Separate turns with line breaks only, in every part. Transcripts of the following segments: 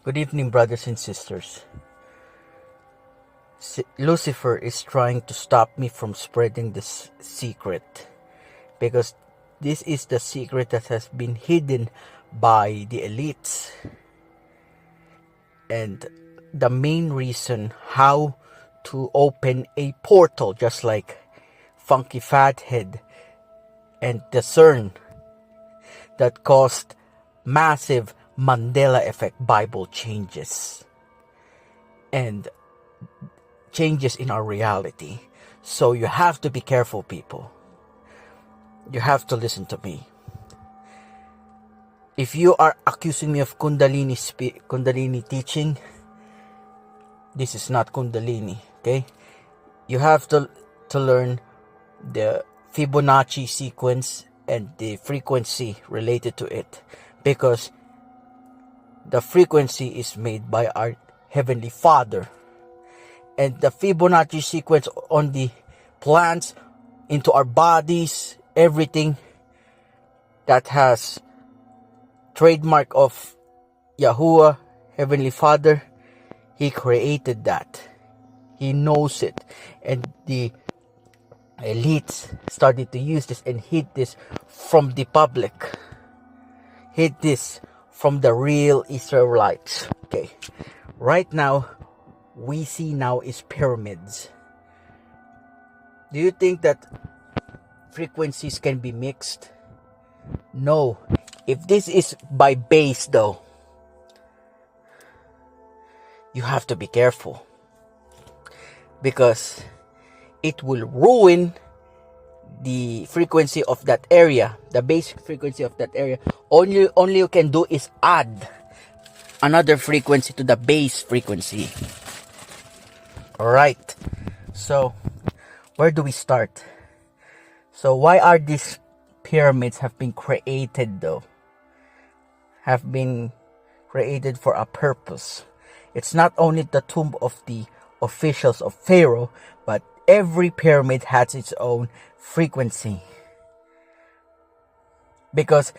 Good evening, brothers and sisters. Lucifer is trying to stop me from spreading this secret because this is the secret that has been hidden by the elites. And the main reason how to open a portal, just like FunkyFathead and the CERN, that caused massive Mandela effect Bible changes and changes in our reality. So you have to be careful, people. You have to listen to me. If you are accusing me of Kundalini teaching, this is not Kundalini, okay? You have to learn the Fibonacci sequence and the frequency related to it, because the frequency is made by our Heavenly Father, and the Fibonacci sequence on the plants, into our bodies, everything that has trademark of Yahuwah, Heavenly Father, He created that. He knows it. And the elites started to use this and hid this from the public. Hid this from the real Israelites. Okay. Right now, we see now is pyramids. Do you think that frequencies can be mixed? No. If this is by base though, you have to be careful, because it will ruin the frequency of that area, the base frequency of that area. Only you can do is add another frequency to the base frequency. Alright, so where do we start? So why are these pyramids have been created though? Have been created for a purpose. It's not only the tomb of the officials of Pharaoh, but every pyramid has its own frequency. Because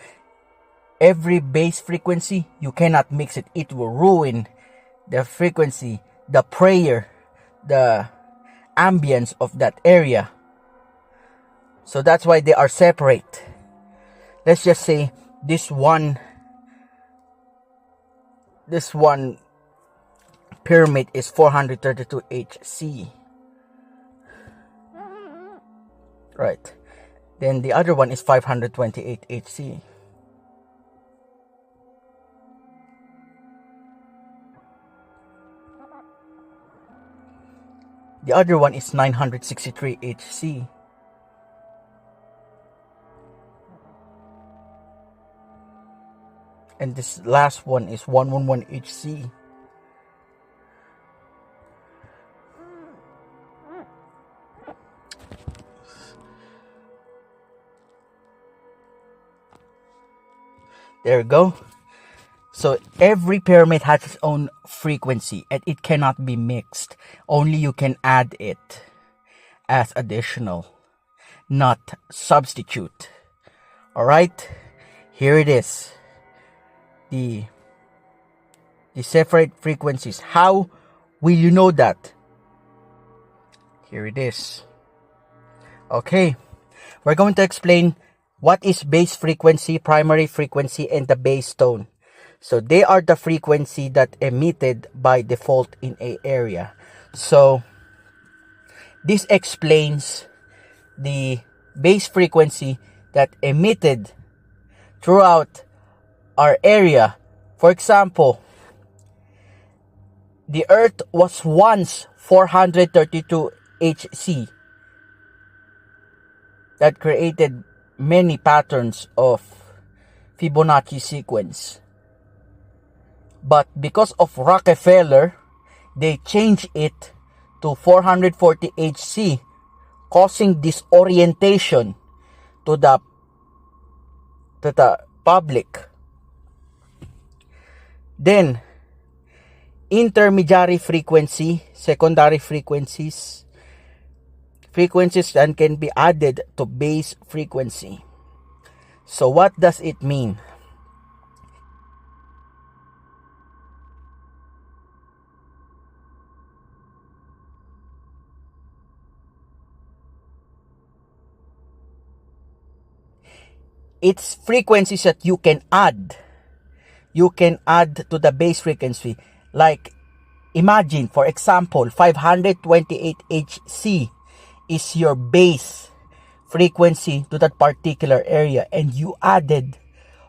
every base frequency, you cannot mix it. It will ruin the frequency, the prayer, the ambience of that area. So that's why they are separate. Let's just say this one pyramid is 432 HC. Right. Then the other one is 528 HC. The other one is 963 HC. And this last one is 111 HC. There you go. So every pyramid has its own frequency and it cannot be mixed. Only you can add it as additional, not substitute. Alright? Here it is. The separate frequencies. How will you know that? Here it is. Okay. We're going to explain what is base frequency, primary frequency, and the base tone. So they are the frequency that emitted by default in a area. So this explains the base frequency that emitted throughout our area. For example, the Earth was once 432 HC. That created many patterns of Fibonacci sequence. But because of Rockefeller, they changed it to 440 HC, causing disorientation to the public. Then, intermediary frequency, secondary frequencies that can be added to base frequency. So what does it mean? It's frequencies that you can add. You can add to the base frequency. Like, imagine, for example, 528 Hz is your base frequency to that particular area, and you added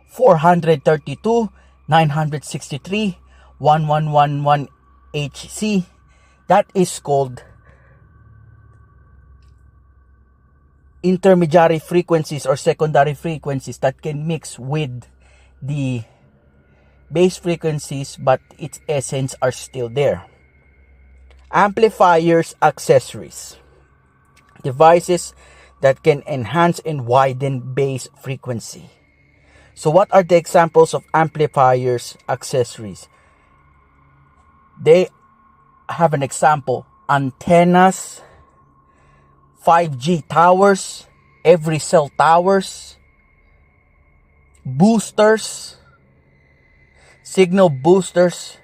432, 963, 1111 Hz. That is called intermediary frequencies or secondary frequencies that can mix with the base frequencies, but its essence are still there. Amplifiers, accessories, devices that can enhance and widen base frequency. So what are the examples of amplifiers, accessories? They have an example: antennas, 5G towers, every cell towers, boosters, signal boosters.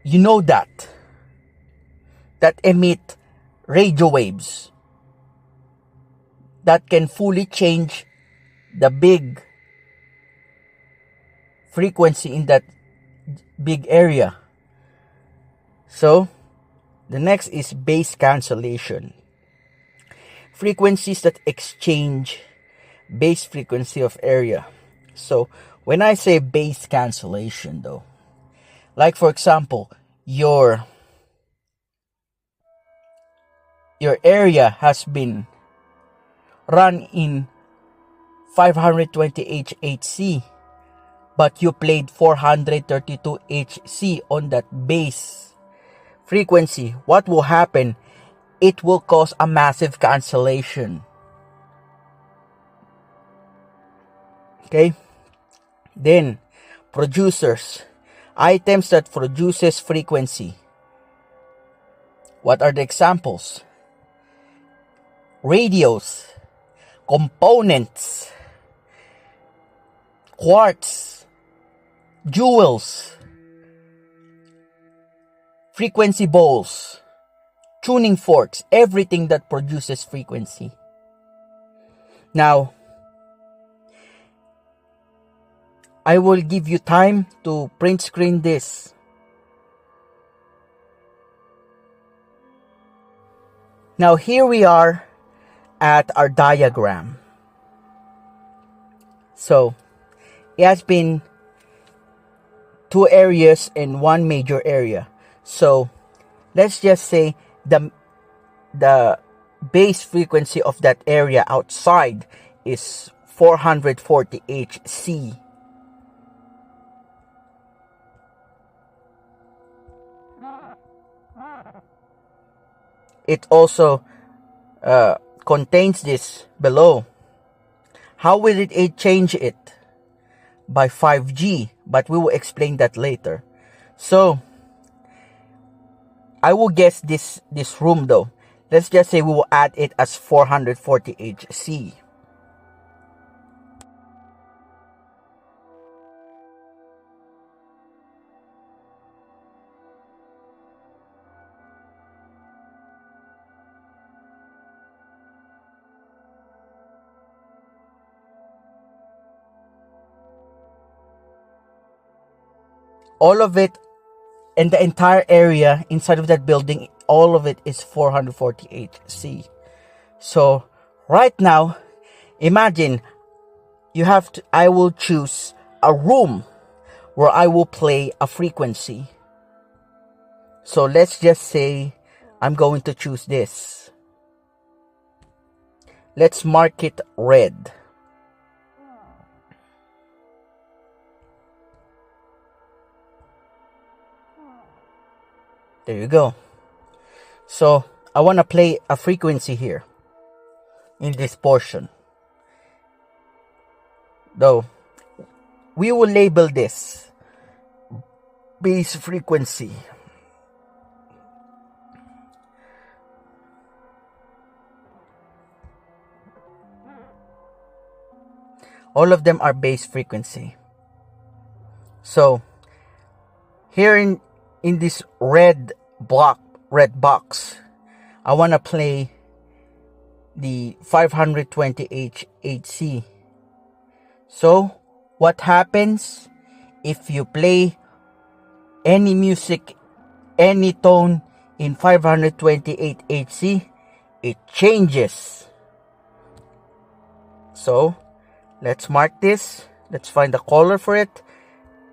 You know that emit radio waves that can fully change the big frequency in that big area. So the next is base cancellation. Frequencies that exchange base frequency of area. So when I say base cancellation though, like for example, your area has been run in 520 Hz, but you played 432 Hz on that base frequency. What will happen? It will cause a massive cancellation. Okay? Then, producers. Items that produces frequency. What are the examples? Radios, components, quartz, jewels, frequency bowls, tuning forks, everything that produces frequency. Now, I will give you time to print screen this. Now here we are at our diagram. So it has been two areas and one major area. So let's just say the base frequency of that area outside is 440 Hz. It also contains this below. How will it change it? By 5G, but we will explain that later. So I will guess this room though. Let's just say we will add it as 440 Hz. All of it, and the entire area inside of that building, all of it is 440 Hz. So right now, imagine I will choose a room where I will play a frequency. So let's just say I'm going to choose this. Let's mark it red. There you go. So I want to play a frequency here in this portion. Though we will label this base frequency. All of them are base frequency. So here in this red box, I want to play the 520Hz. So what happens if you play any music, any tone in 528Hz? It changes. So let's mark this. Let's find the color for it.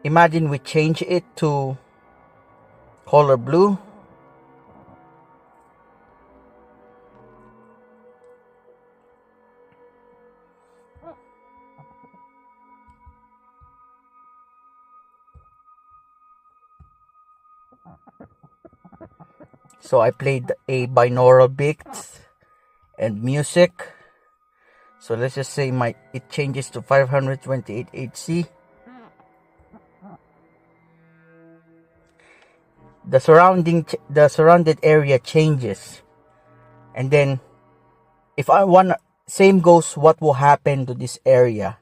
Imagine we change it to color blue. So I played a binaural beats and music. So let's just say it changes to 528Hz. The surrounded area changes. And then if I want, same goes what will happen to this area,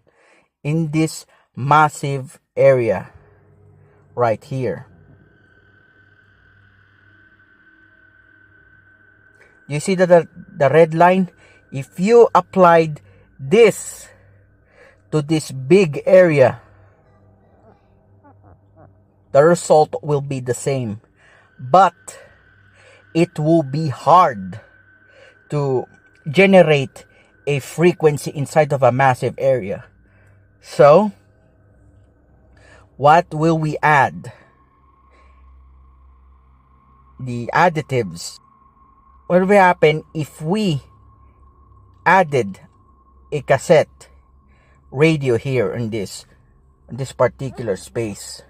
in this massive area right here. You see the red line? If you applied this to this big area, the result will be the same, but it will be hard to generate a frequency inside of a massive area. So what will we add? The additives. What will happen if we added a cassette radio here in this particular space?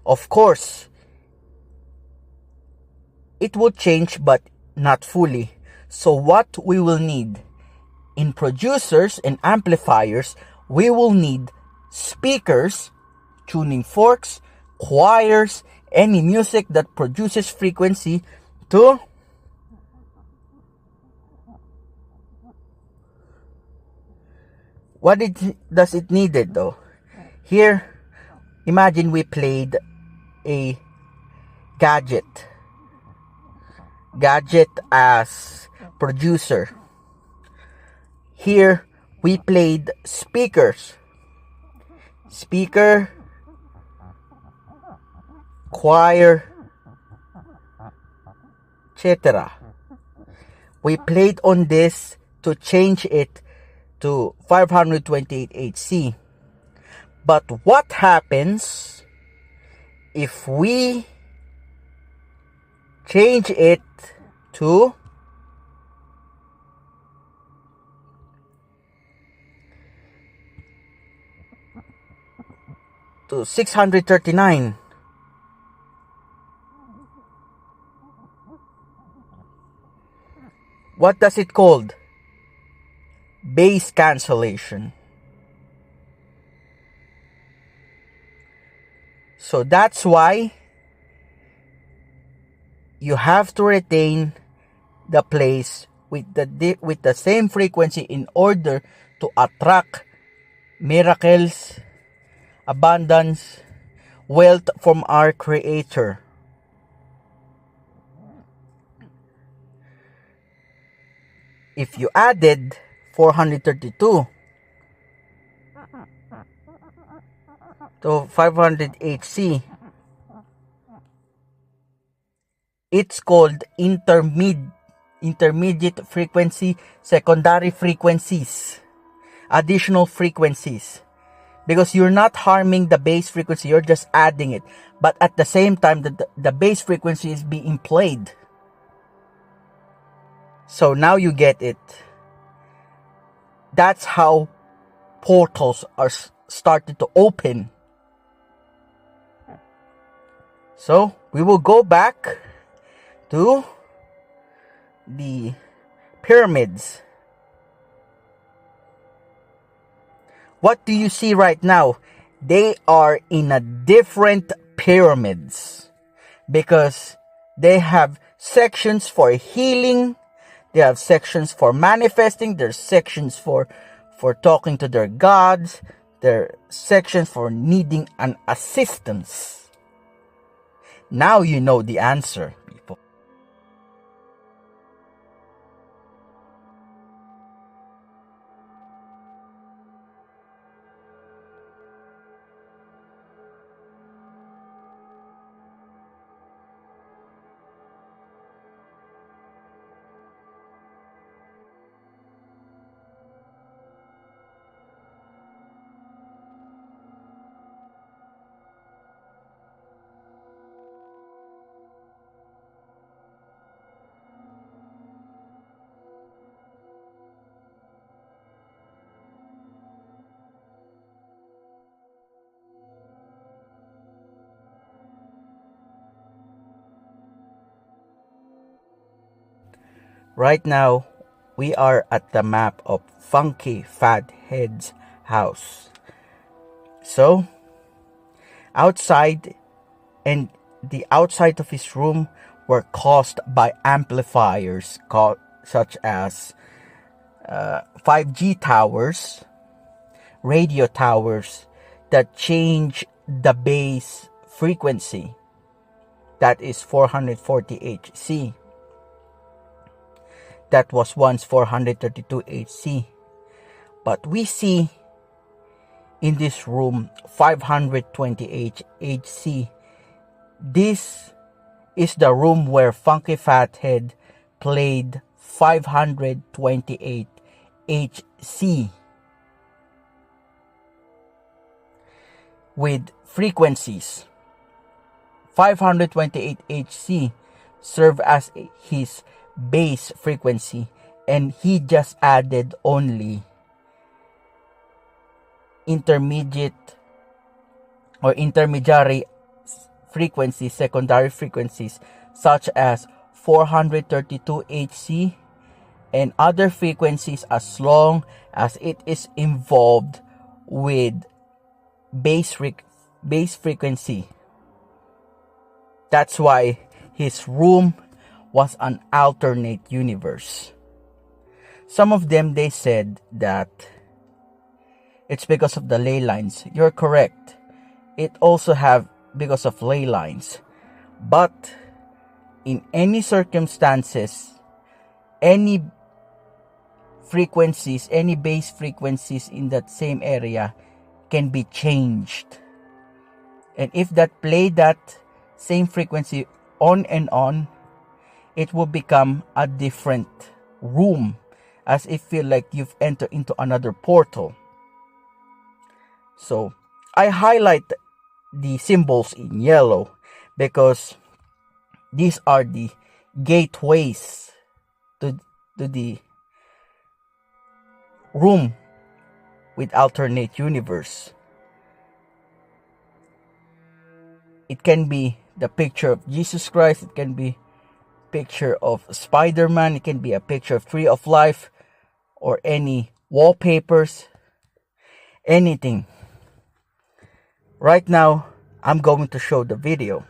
Of course, it will change, but not fully. So what we will need in producers and amplifiers, we will need speakers, tuning forks, choirs, any music that produces frequency to does it needed though? Here, imagine we played a gadget as producer. Here we played speaker, choir, etc. We played on this to change it to 528Hz. But what happens if we change it to 639? What does it called? Bass cancellation. So that's why you have to retain the place with the same frequency in order to attract miracles, abundance, wealth from our Creator. If you added 432 to 500Hz, it's called intermediate frequency, secondary frequencies, additional frequencies, because you're not harming the base frequency, you're just adding it, but at the same time the base frequency is being played. So now you get it. That's how portals are started to open. So we will go back to the pyramids. What do you see right now? They are in a different pyramids because they have sections for healing, they have sections for manifesting, there's sections for talking to their gods, there are sections for needing an assistance. Now you know the answer, people. Right now, we are at the map of FunkyFathead's house. So, outside and the outside of his room were caused by amplifiers such as 5G towers, radio towers that change the base frequency, that is 440 Hz. That was once 432 Hz, but we see in this room 520 Hz. This is the room where FunkyFathead played 528 Hz with frequencies. 528 Hz serve as his base frequency, and he just added only intermediary frequencies, secondary frequencies such as 432 Hz and other frequencies, as long as it is involved with base frequency. That's why his room was an alternate universe. Some of them, they said that it's because of the ley lines. You're correct. It also have because of ley lines. But in any circumstances, any frequencies, any base frequencies in that same area can be changed. And if that play that same frequency on and on, it will become a different room, as if feel like you've entered into another portal. So I highlight the symbols in yellow because these are the gateways to the room with alternate universe. It can be the picture of Jesus Christ, it can be picture of Spider-Man, it can be a picture of Tree of Life, or any wallpapers, anything. Right now, I'm going to show the video.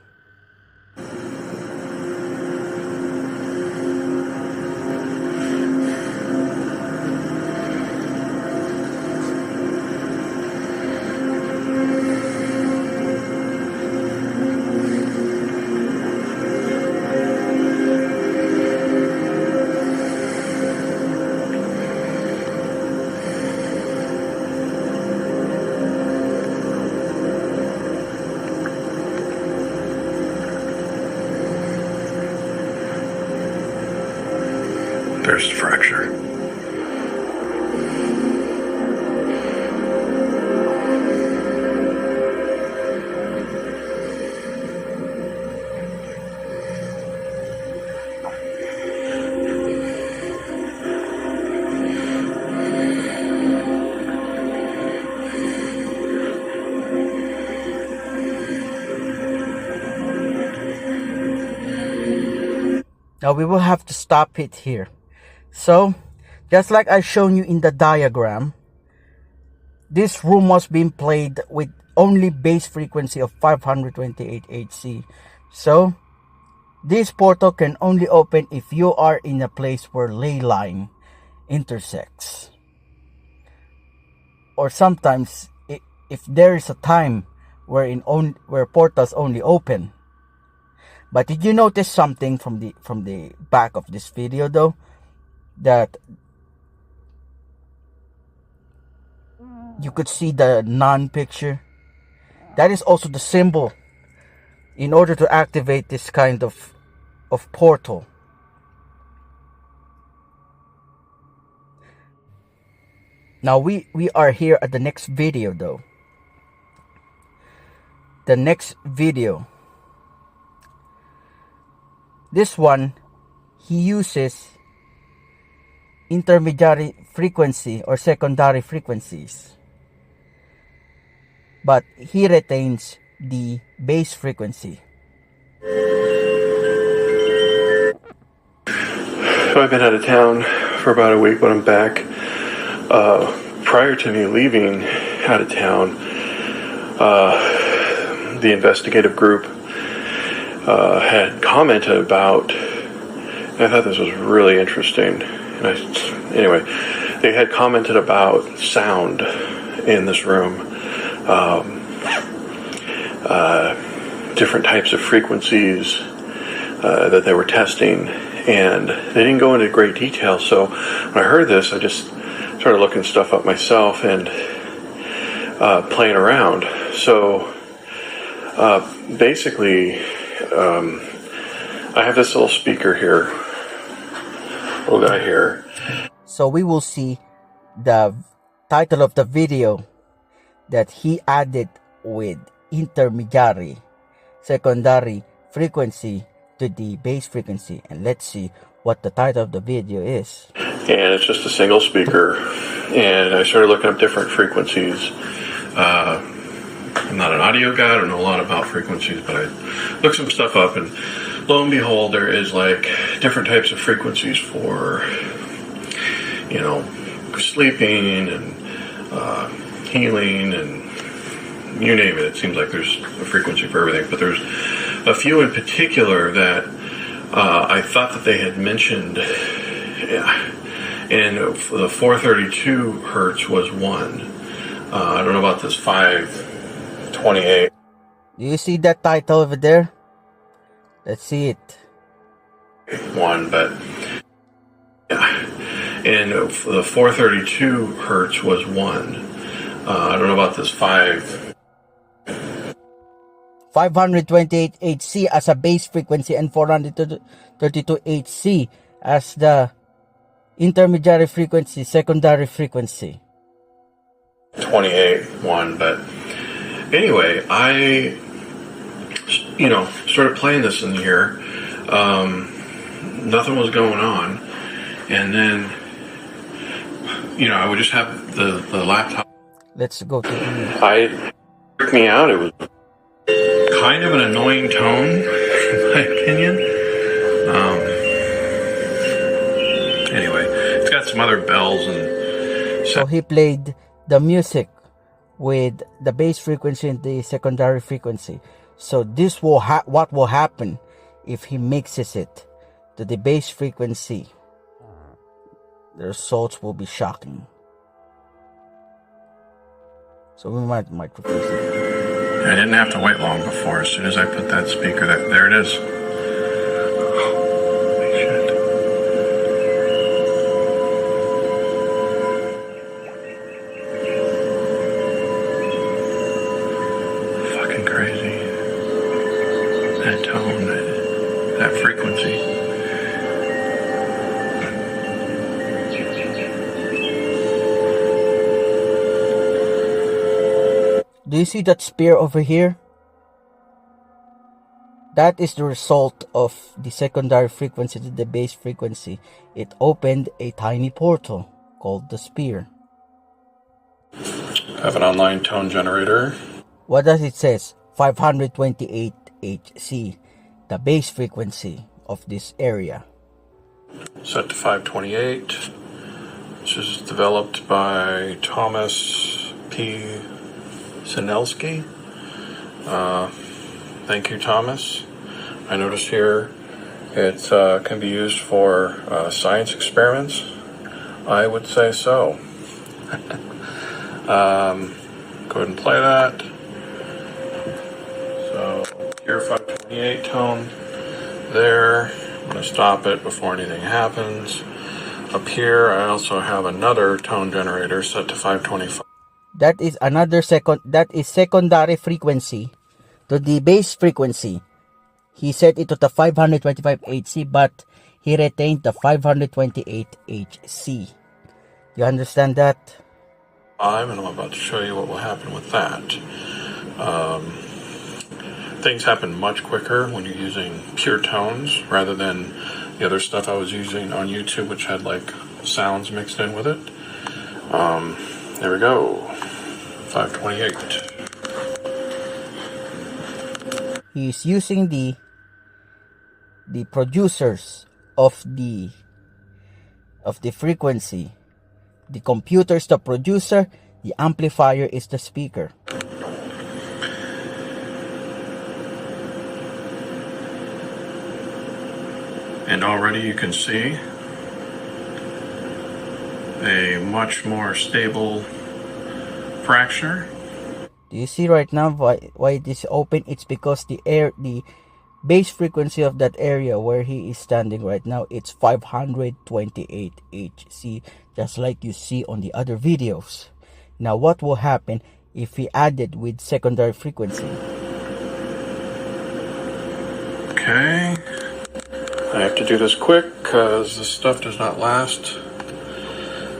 There's fracture.
Now we will have to stop it here. So, just like I shown you in the diagram, this room was being played with only base frequency of 528 Hz. So, this portal can only open if you are in a place where ley line intersects. Or sometimes, if there is a time where portals only open. But did you notice something from the back of this video though? That you could see the non-picture. That is also the symbol in order to activate this kind of portal. Now we are here at the next video though. The next video. This one, he uses intermediary frequency or secondary frequencies, but he retains the base frequency.
So I've been out of town for about a week, but I'm back. Prior to me leaving out of town, the investigative group had commented about, I thought this was really interesting. Anyway, they had commented about sound in this room, different types of frequencies that they were testing, and they didn't go into great detail. So when I heard this, I just started looking stuff up myself and playing around. So basically, I have this little speaker here, little guy here.
So we will see the title of the video that he added with intermediary secondary frequency to the base frequency, and let's see what the title of the video is.
And it's just a single speaker, and I started looking up different frequencies. I'm not an audio guy, I don't know a lot about frequencies, but I looked some stuff up, and lo and behold, there is like different types of frequencies for, you know, sleeping and healing and you name it. It seems like there's a frequency for everything, but there's a few in particular that I thought that they had mentioned, and the 432 hertz was one. I don't know about this 528.
Do you see that title over there? Let's see it.
One, but yeah, and the 432 hertz was one. I don't know about this
528 HC as a base frequency and 432 HC as the intermediary frequency, secondary frequency.
28 one, but anyway, I started playing this in here. Nothing was going on, and then I would just have the laptop.
Let's go to the...
It freaked me out. It was kind of an annoying tone, in my opinion. Anyway, it's got some other bells and...
So he played the music with the base frequency and the secondary frequency. So this will what will happen if he mixes it to the base frequency. The results will be shocking. So we might replace it.
I didn't have to wait long before. As soon as I put that speaker, there it is. Holy shit. Fucking crazy. That tone, that frequency.
Do you see that spear over here? That is the result of the secondary frequency to the base frequency. It opened a tiny portal called the spear.
I have an online tone generator.
What does it say? 528 HC, the base frequency of this area.
Set to 528. This is developed by Thomas P. Sinelski. Thank you, Thomas. I noticed here it can be used for science experiments. I would say so. Go ahead and play that. So, here 528 tone there. I'm going to stop it before anything happens. Up here, I also have another tone generator set to 525.
That is secondary frequency to the base frequency. He set it to the 525 HC, but he retained the 528 HC. You understand that?
And I'm about to show you what will happen with that. Things happen much quicker when you're using pure tones rather than the other stuff I was using on YouTube, which had like sounds mixed in with it. There we go. 528.
He's using the producers of the of the frequency. The computer is the producer, the amplifier is the speaker.
And already you can see a much more stable fracture.
Do you see right now why it is open? It's because the base frequency of that area where he is standing right now, it's 528 Hz, just like you see on the other videos. Now what will happen if we add it with secondary frequency?
Okay, I have to do this quick because this stuff does not last.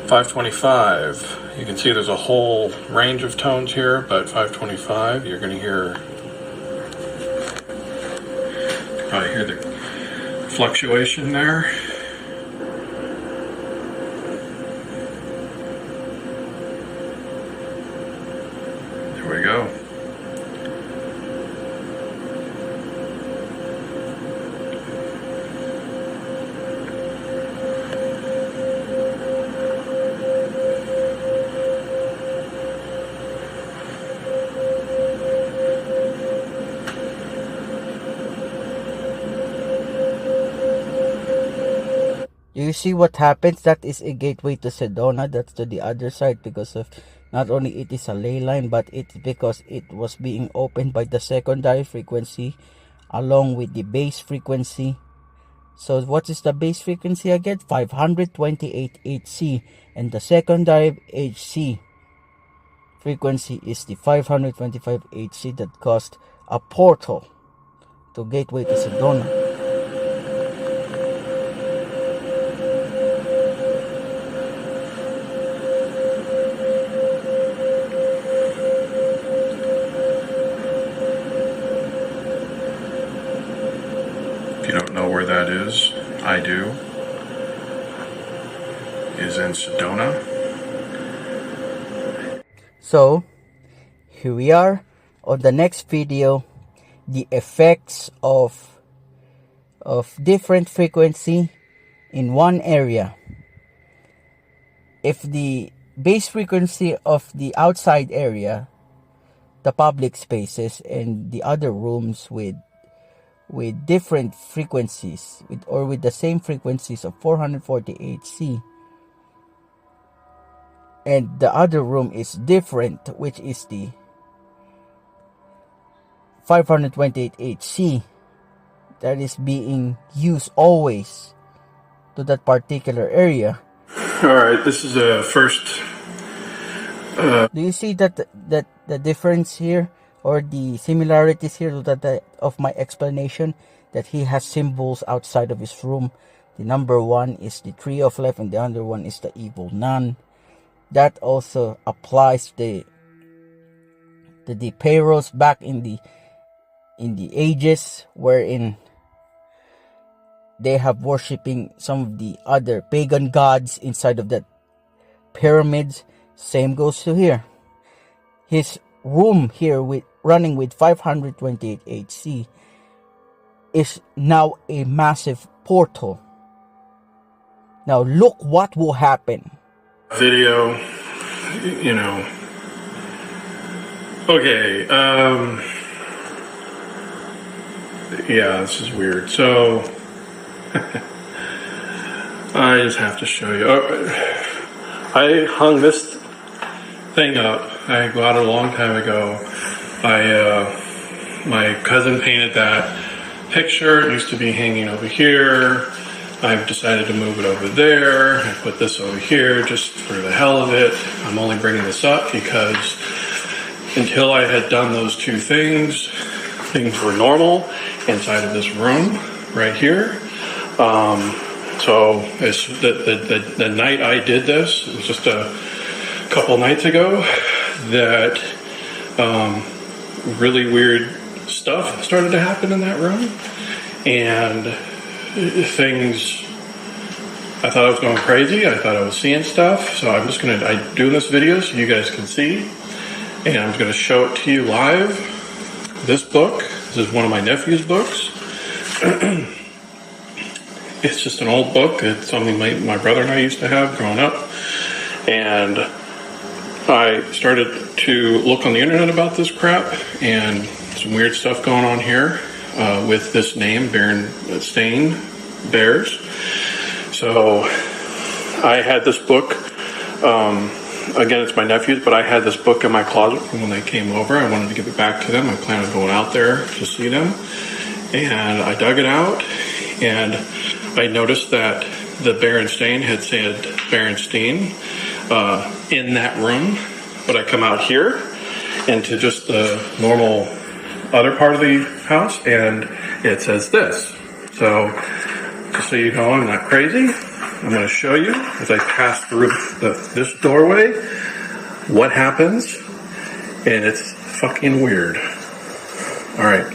525. You can see there's a whole range of tones here, but 525, you're going to hear, probably hear the fluctuation there. There we go.
You see what happens? That is a gateway to Sedona. That's to the other side, because of not only it is a ley line, but it's because it was being opened by the secondary frequency along with the base frequency. So what is the base frequency again? 528 Hz, and the secondary Hz frequency is the 525 Hz that caused a portal to gateway to Sedona.
If you don't know where that is, I do. Is in Sedona.
So here we are on the next video, the effects of different frequency in one area. If the base frequency of the outside area, the public spaces, and the other rooms with different frequencies, with the same frequencies of 440 Hz, and the other room is different, which is the 528 Hz that is being used always to that particular area.
Alright, this is a first.
Do you see that the difference here, or the similarities here to that of my explanation, that he has symbols outside of his room? The number 1 is the tree of life, and the other one is the evil nun. That also applies to the pharaohs back in the ages, wherein they have worshipping some of the other pagan gods inside of that pyramids. Same goes to here. His room here with running with 528 Hz is now a massive portal. Now look what will happen.
Video, you know. Okay, yeah, this is weird. So, I just have to show you. I hung this thing up. I got it a long time ago. My cousin painted that picture. It used to be hanging over here. I've decided to move it over there. I put this over here just for the hell of it. I'm only bringing this up because until I had done those two things, things were normal inside of this room right here. So it's the night I did this, it was just a couple nights ago, that really weird stuff started to happen in that room. And things, I thought I was going crazy. I thought I was seeing stuff. So I'm just I'm doing this video so you guys can see. And I'm going to show it to you live. This book, this is one of my nephew's books. It's just an old book. It's something my brother and I used to have growing up. And I started to look on the internet about this crap, and some weird stuff going on here with this name, Berenstain Bears. So I had this book. Again, it's my nephew's, but I had this book in my closet from when they came over. I wanted to give it back to them. I planned on going out there to see them. And I dug it out, and I noticed that the Berenstain had said Berenstein in that room. But I come out here into just the normal other part of the house, and it says this. So, just so you know I'm not crazy, I'm going to show you as I pass through this doorway what happens, and it's fucking weird. Alright,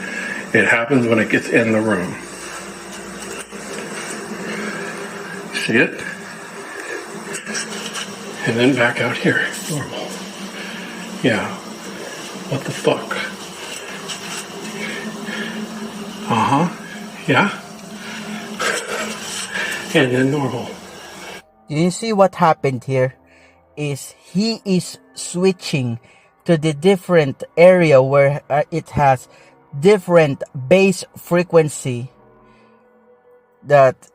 it happens when it gets in the room. See it? And then back out here, normal. Yeah, what the fuck? Yeah. And then normal.
You see what happened here is he is switching to the different area where it has different bass frequency that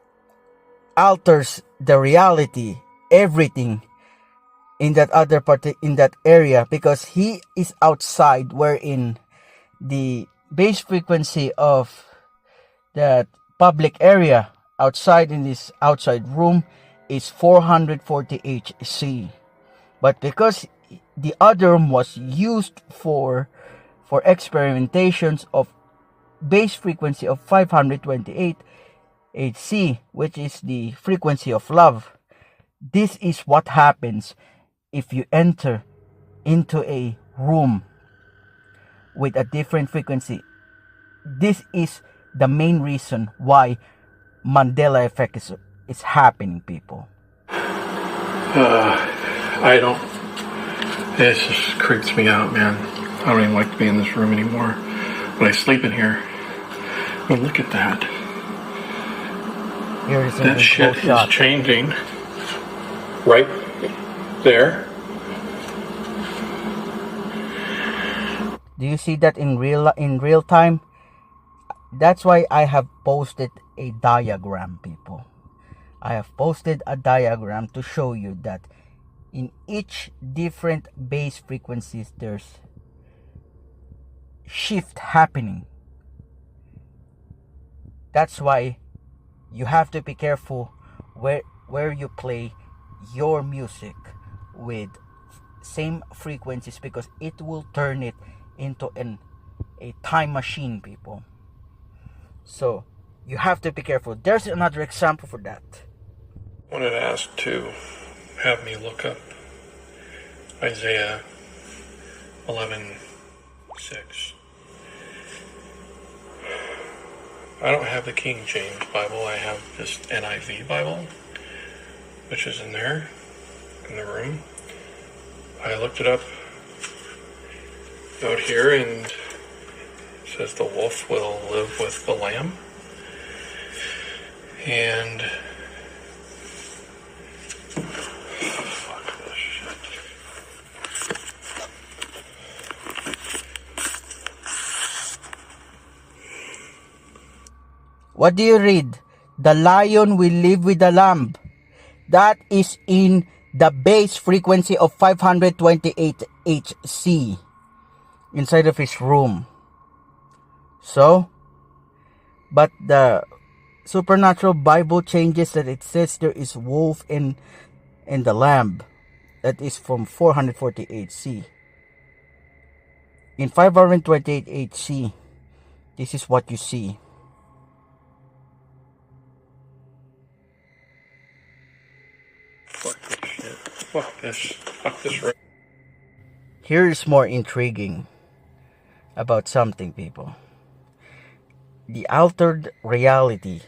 alters the reality, everything in that other part, in that area, because he is outside, wherein the bass frequency of that public area outside in this outside room is 440 Hz. But because the other room was used for experimentations of bass frequency of 528 Hz, which is the frequency of love, this is what happens if you enter into a room with a different frequency. This is the main reason why Mandela effect is happening, people.
It just creeps me out, man. I don't even like to be in this room anymore. But I sleep in here. I mean, look at that.
Here is
That shit is changing. Right there.
Do you see that in real time? That's why I have posted a diagram, people. I have posted a diagram to show you that in each different bass frequencies there's shift happening. That's why you have to be careful where you play your music with same frequencies, because it will turn it into a time machine, people. So you have to be careful. There's another example for that.
I wanted to ask to have me look up Isaiah 11:6. I don't have the King James Bible. I have just NIV Bible, which is in there, in the room. I looked it up out here, and it says the wolf will live with the lamb. And fuck this shit.
What do you read? The lion will live with the lamb. That is in the bass frequency of 528 Hz inside of his room. So, but the Supernatural Bible changes that it says there is wolf in the lamb. That is from 448 Hz. In 528 Hz, this is what you see.
Fuck this shit. Fuck this. Fuck this.
Here is more intriguing about something, people. The altered reality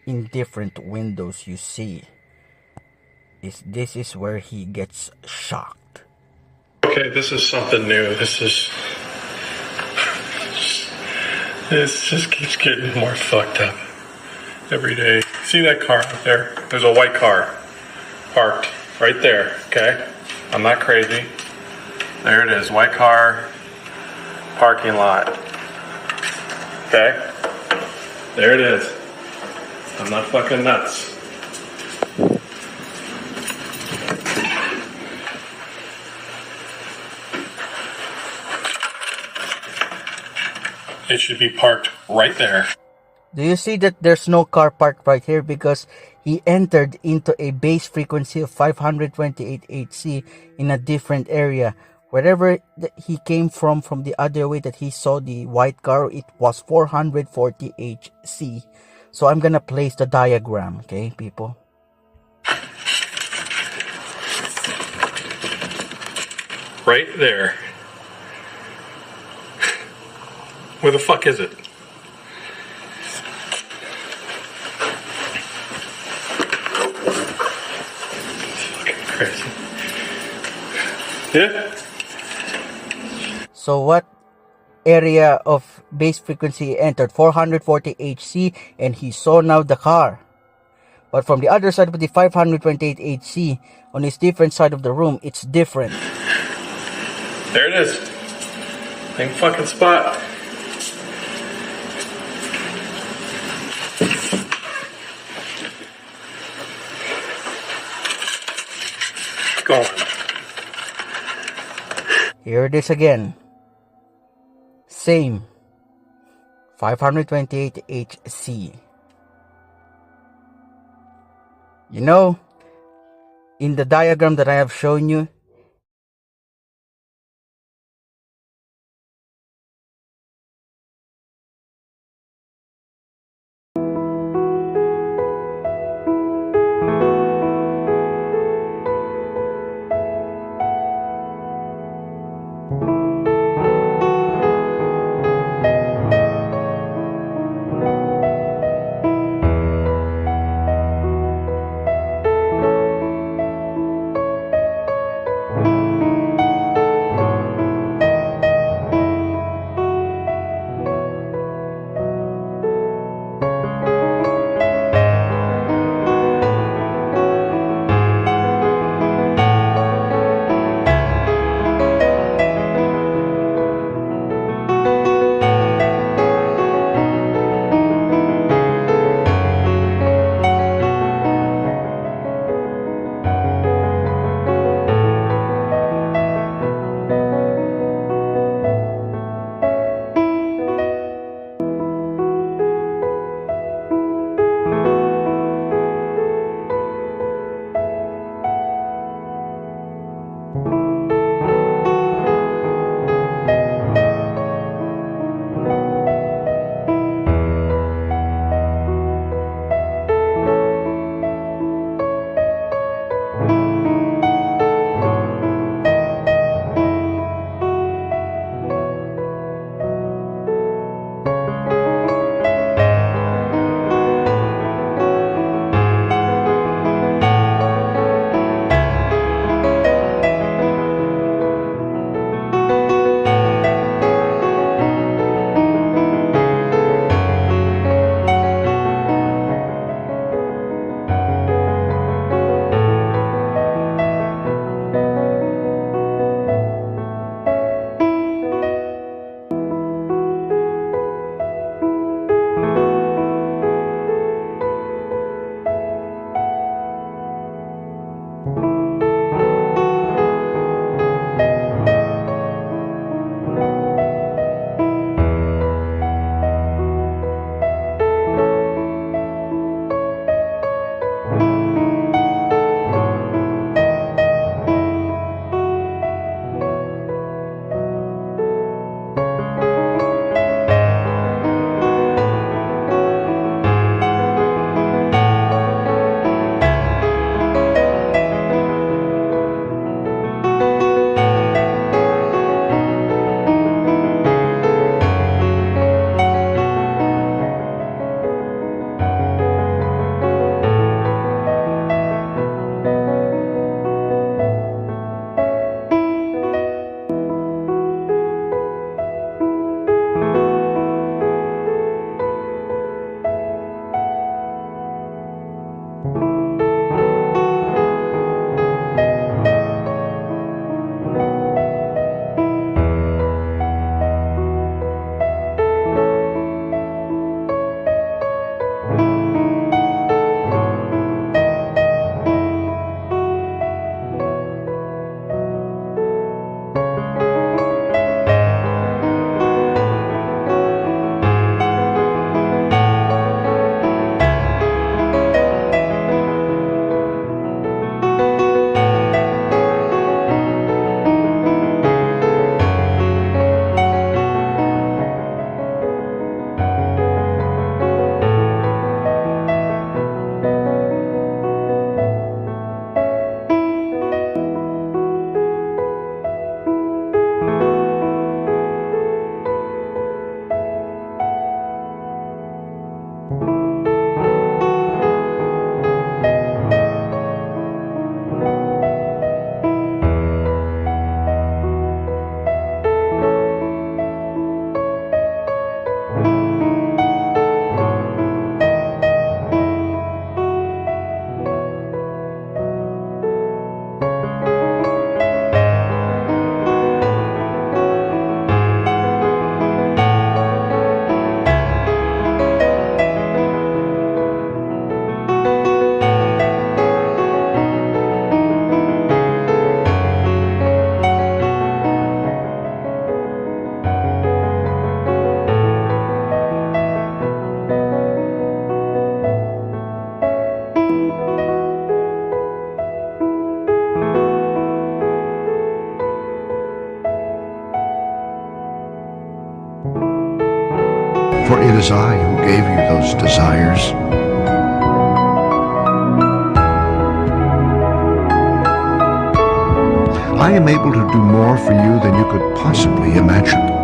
in different windows you see this is where he gets shocked.
Okay, this is something new. This just keeps getting more fucked up. every day. See that car out there? There's a white car parked right there, okay? I'm not crazy. There it is, white car, parking lot. Okay? There it is. I'm not fucking nuts. It should be parked right there.
Do you see that there's no car parked right here because he entered into a base frequency of 528 Hz in a different area. Wherever he came from the other way that he saw the white car, it was 440 Hz. So I'm gonna place the diagram, okay, people?
Right there. Where the fuck is it? Fucking crazy. Yeah?
So what area of base frequency he entered? 440 Hz, and he saw now the car. But from the other side of the 528 Hz, on his different side of the room, it's different.
There it is. Same fucking spot. Going.
Here it is again. Same. 528 Hz. You know, in the diagram that I have shown you,
For it is I who gave you those desires. I am able to do more for you than you could possibly imagine.